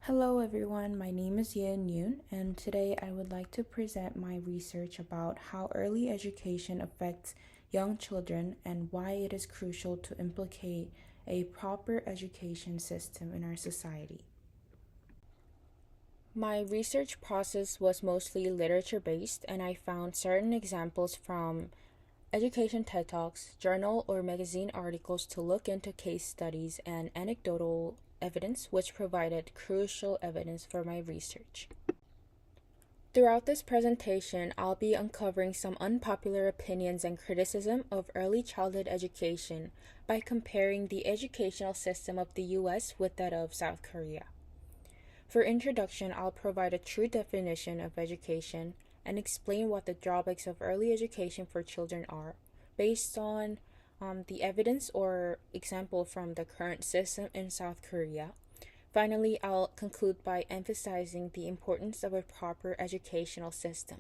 Hello everyone, my name is Yeeun, and today I would like to present my research about how early education affects young children and why it is crucial to implicate a proper education system in our society. My research process was mostly literature-based, and I found certain examples from education TED Talks, journal or magazine articles to look into case studies and anecdotal evidence, which provided crucial evidence for my research. Throughout this presentation, I'll be uncovering some unpopular opinions and criticism of early childhood education by comparing the educational system of the US with that of South Korea. For introduction, I'll provide a true definition of education and explain what the drawbacks of early education for children are, based on the evidence or example from the current system in South Korea. Finally, I'll conclude by emphasizing the importance of a proper educational system.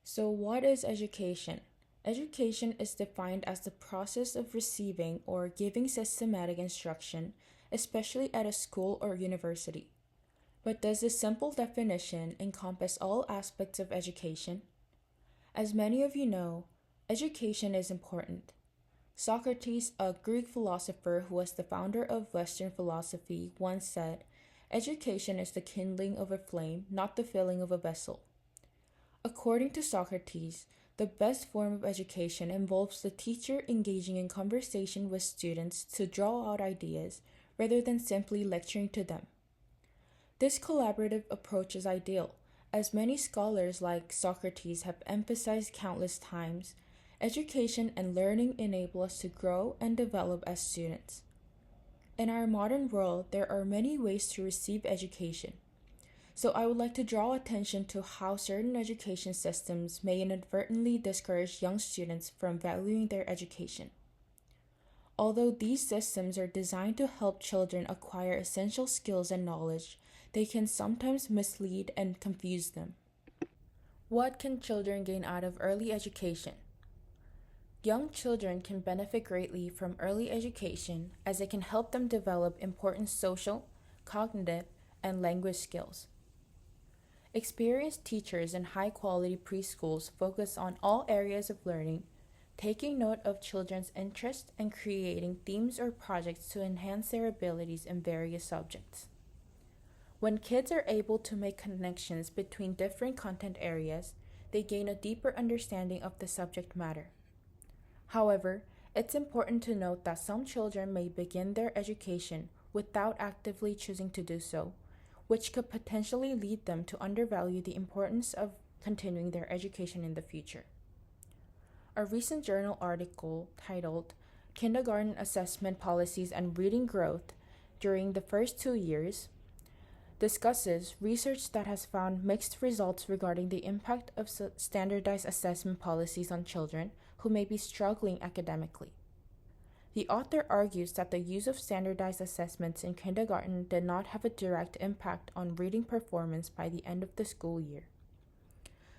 So, what is education? Education is defined as the process of receiving or giving systematic instruction, especially at a school or university. But does this simple definition encompass all aspects of education? As many of you know, education is important. Socrates, a Greek philosopher who was the founder of Western philosophy, once said, "Education is the kindling of a flame, not the filling of a vessel." According to Socrates, the best form of education involves the teacher engaging in conversation with students to draw out ideas rather than simply lecturing to them. This collaborative approach is ideal, as many scholars like Socrates have emphasized countless times. Education and learning enable us to grow and develop as students. In our modern world, there are many ways to receive education. So I would like to draw attention to how certain education systems may inadvertently discourage young students from valuing their education. Although these systems are designed to help children acquire essential skills and knowledge, they can sometimes mislead and confuse them. What can children gain out of early education? Young children can benefit greatly from early education as it can help them develop important social, cognitive, and language skills. Experienced teachers in high-quality preschools focus on all areas of learning, taking note of children's interests and creating themes or projects to enhance their abilities in various subjects. When kids are able to make connections between different content areas, they gain a deeper understanding of the subject matter. However, it's important to note that some children may begin their education without actively choosing to do so, which could potentially lead them to undervalue the importance of continuing their education in the future. A recent journal article titled "Kindergarten Assessment Policies and Reading Growth During the First 2 Years" discusses research that has found mixed results regarding the impact of standardized assessment policies on children who may be struggling academically. The author argues that the use of standardized assessments in kindergarten did not have a direct impact on reading performance by the end of the school year.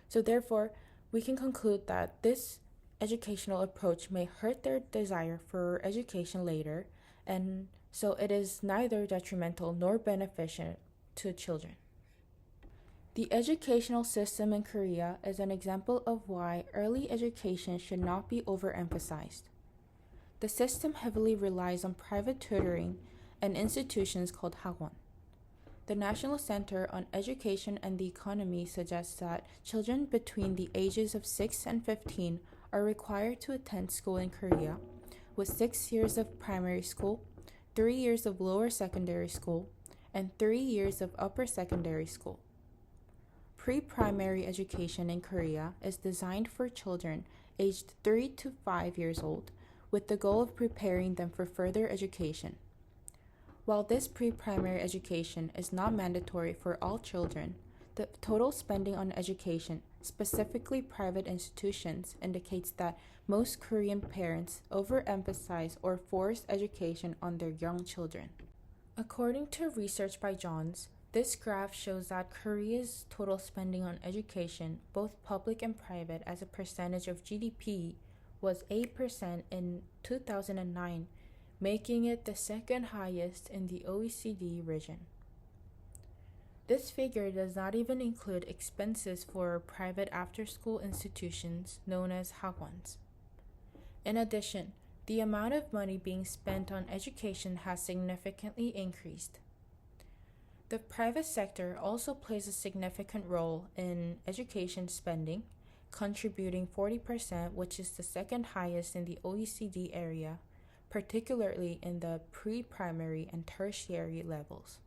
So therefore, we can conclude that this educational approach may hurt their desire for education later, and so it is neither detrimental nor beneficial to children. The educational system in Korea is an example of why early education should not be overemphasized. The system heavily relies on private tutoring and institutions called hagwon. The National Center on Education and the Economy suggests that children between the ages of 6 and 15 are required to attend school in Korea, with 6 years of primary school, 3 years of lower secondary school, and 3 years of upper secondary school. Pre-primary education in Korea is designed for children aged 3 to 5 years old, with the goal of preparing them for further education. While this pre-primary education is not mandatory for all children, the total spending on education, specifically private institutions, indicates that most Korean parents overemphasize or force education on their young children. According to research by Johns, this graph shows that Korea's total spending on education, both public and private, as a percentage of GDP was 8% in 2009, making it the second highest in the OECD region. This figure does not even include expenses for private after-school institutions known as hagwons. In addition, the amount of money being spent on education has significantly increased. The private sector also plays a significant role in education spending, contributing 40%, which is the second highest in the OECD area, particularly in the pre-primary and tertiary levels.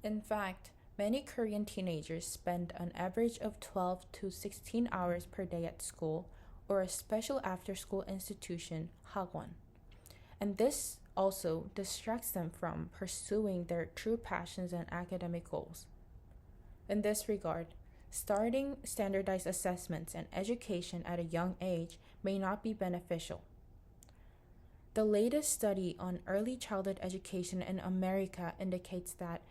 In fact, many Korean teenagers spend an average of 12 to 16 hours per day at school or a special after-school institution, hagwon. And this also distracts them from pursuing their true passions and academic goals. In this regard, starting standardized assessments and education at a young age may not be beneficial. The latest study on early childhood education in America indicates that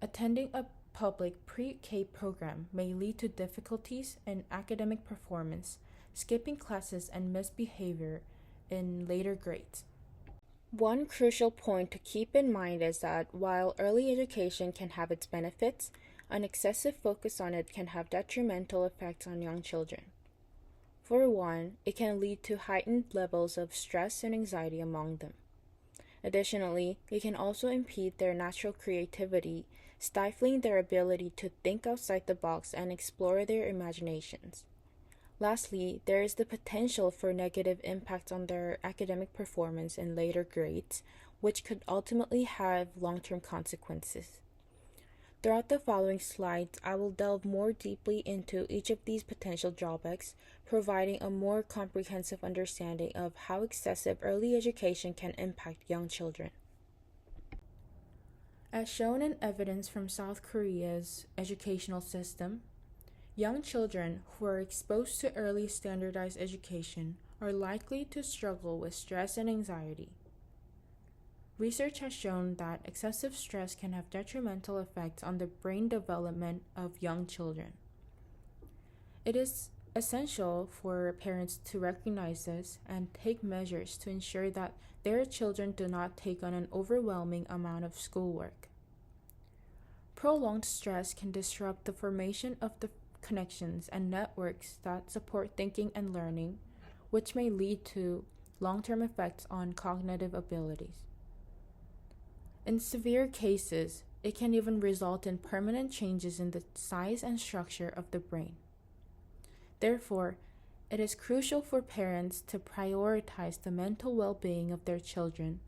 attending a public pre-K program may lead to difficulties in academic performance, skipping classes, and misbehavior in later grades. One crucial point to keep in mind is that while early education can have its benefits, an excessive focus on it can have detrimental effects on young children. For one, it can lead to heightened levels of stress and anxiety among them. Additionally, it can also impede their natural creativity, stifling their ability to think outside the box and explore their imaginations. Lastly, there is the potential for negative impacts on their academic performance in later grades, which could ultimately have long-term consequences. Throughout the following slides, I will delve more deeply into each of these potential drawbacks, providing a more comprehensive understanding of how excessive early education can impact young children. As shown in evidence from South Korea's educational system, young children who are exposed to early standardized education are likely to struggle with stress and anxiety. Research has shown that excessive stress can have detrimental effects on the brain development of young children. It is essential for parents to recognize this and take measures to ensure that their children do not take on an overwhelming amount of schoolwork. Prolonged stress can disrupt the formation of the connections and networks that support thinking and learning, which may lead to long-term effects on cognitive abilities. In severe cases, it can even result in permanent changes in the size and structure of the brain. Therefore, it is crucial for parents to prioritize the mental well-being of their children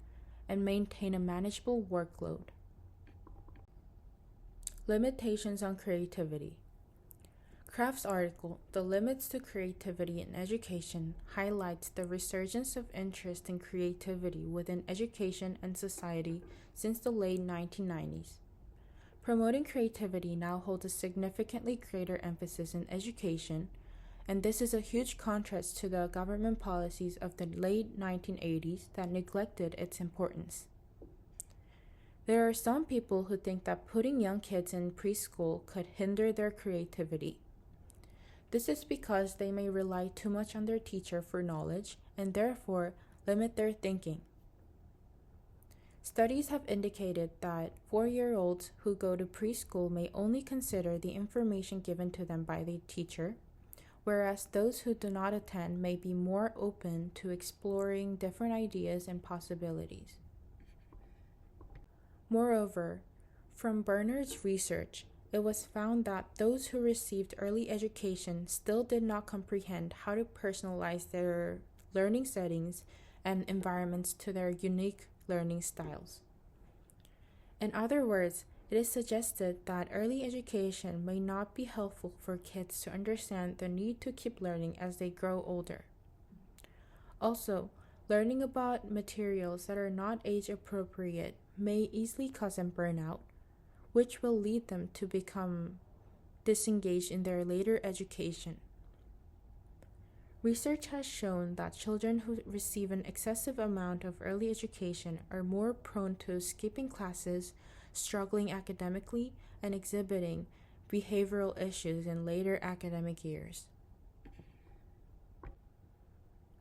and maintain a manageable workload. Limitations on creativity. Kraft's article, The Limits to Creativity in Education, highlights the resurgence of interest in creativity within education and society since the late 1990s. Promoting creativity now holds a significantly greater emphasis in education, and this is a huge contrast to the government policies of the late 1980s that neglected its importance. There are some people who think that putting young kids in preschool could hinder their creativity. This is because they may rely too much on their teacher for knowledge and therefore limit their thinking. Studies have indicated that 4-year-olds who go to preschool may only consider the information given to them by the teacher, whereas those who do not attend may be more open to exploring different ideas and possibilities. Moreover, from Bernard's research, it was found that those who received early education still did not comprehend how to personalize their learning settings and environments to their unique learning styles. In other words, it is suggested that early education may not be helpful for kids to understand the need to keep learning as they grow older. Also, learning about materials that are not age appropriate may easily cause them burnout, which will lead them to become disengaged in their later education. Research has shown that children who receive an excessive amount of early education are more prone to skipping classes, struggling academically, and exhibiting behavioral issues in later academic years.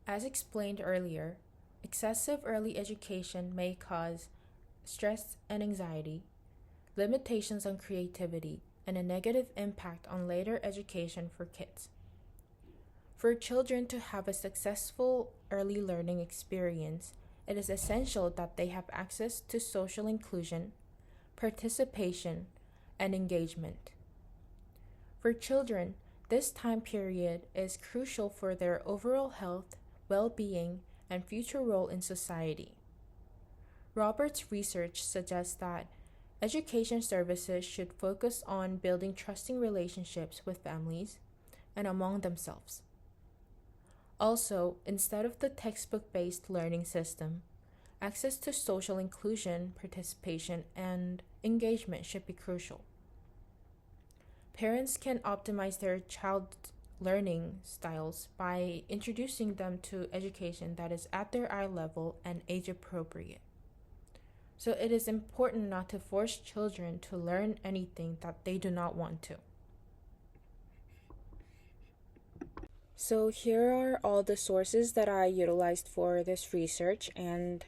As explained earlier, excessive early education may cause stress and anxiety, limitations on creativity, and a negative impact on later education for kids. For children to have a successful early learning experience, it is essential that they have access to social inclusion, participation, and engagement. For children, this time period is crucial for their overall health, well-being, and future role in society. Robert's research suggests that education services should focus on building trusting relationships with families and among themselves. Also, instead of the textbook-based learning system, access to social inclusion, participation, and engagement should be crucial. Parents can optimize their child's learning styles by introducing them to education that is at their eye level and age appropriate. So it is important not to force children to learn anything that they do not want to. So here are all the sources that I utilized for this research, and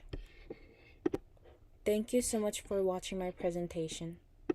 thank you so much for watching my presentation.